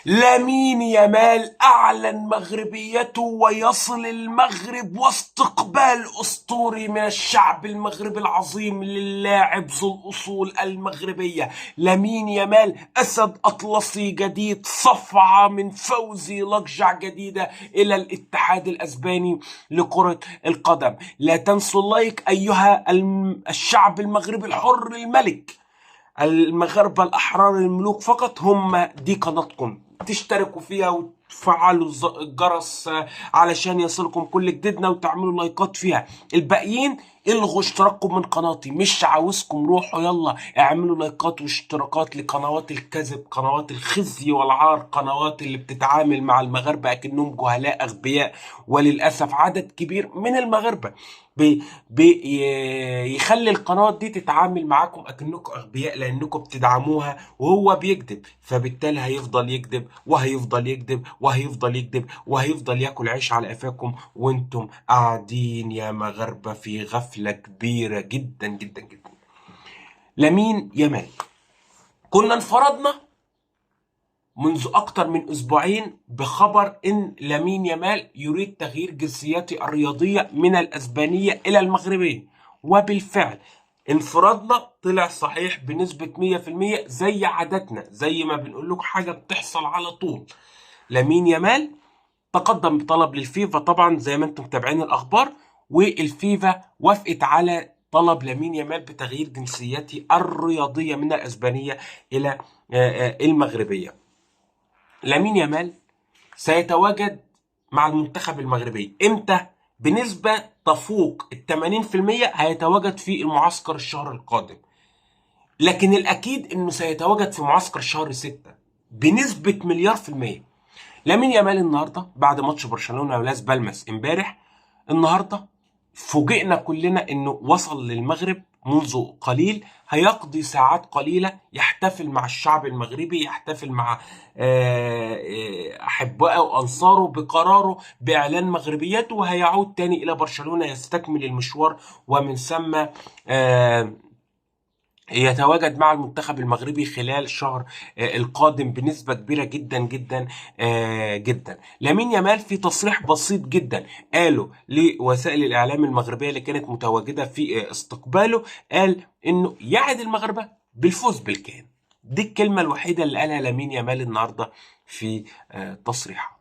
لامين يامال أعلن مغربيته ويصل المغرب واستقبال أسطوري من الشعب المغربي العظيم للاعب ذو الأصول المغربية. لامين يامال أسد أطلسي جديد، صفعة من فوزي لقجع جديدة إلى الاتحاد الأسباني لكرة القدم. لا تنسوا اللايك أيها الشعب المغربي الحر الملك. المغاربة الأحرار الملوك فقط هم دي قناتكم، تشتركوا فيها وتفعلوا الجرس علشان يصلكم كل جديدنا وتعملوا لايكات فيها. الباقيين الغوا اشتراككم من قناتي، مش عاوزكم، روحوا يلا اعملوا لايكات واشتراكات لقنوات الكذب، قنوات الخزي والعار، قنوات اللي بتتعامل مع المغاربة اكنهم جهلاء اغبياء. وللأسف عدد كبير من المغاربة يخلي القنوات دي تتعامل معاكم اكنكم اغبياء لانكم بتدعموها وهو بيكذب، فبالتالي هيفضل يكذب وهيفضل يكذب وهيفضل يكذب وهيفضل ياكل عيش على قفاكم وانتم قاعدين يا مغاربة في غفلة كبيرة جدا جدا جدا. لامين يامال كنا انفرضنا منذ أكثر من أسبوعين بخبر إن لامين يامال يريد تغيير جنسيته الرياضية من الأسبانية إلى المغربية، وبالفعل انفرادنا طلع صحيح بنسبة 100% زي عادتنا، زي ما بنقول لكم حاجة بتحصل على طول. لامين يامال تقدم بطلب للفيفا طبعا زي ما انتم متابعين الأخبار، والفيفا وافقت على طلب لامين يامال بتغيير جنسيته الرياضية من الأسبانية إلى المغربية. لامين يامال سيتواجد مع المنتخب المغربي امتى؟ بنسبة تفوق 80% هيتواجد في المعسكر الشهر القادم، لكن الأكيد إنه سيتواجد في معسكر شهر 6 بنسبة مليار في المية. لامين يامال النهاردة بعد ماتش برشلونة ولاس بالماس امبارح، النهاردة فوجئنا كلنا إنه وصل للمغرب منذ قليل، هيقضي ساعات قليلة يحتفل مع الشعب المغربي، يحتفل مع أحبائه وأنصاره بقراره بإعلان مغربيته، وهيعود تاني إلى برشلونة يستكمل المشوار، ومن ثم يتواجد مع المنتخب المغربي خلال الشهر القادم بنسبة كبيرة جدا جدا جدا. لامين يامال في تصريح بسيط جدا قاله لوسائل الإعلام المغربية اللي كانت متواجدة في استقباله، قال إنه يعد المغاربة بالفوز بالكأس. دي الكلمة الوحيدة اللي قالها لامين يامال النهاردة في تصريحه.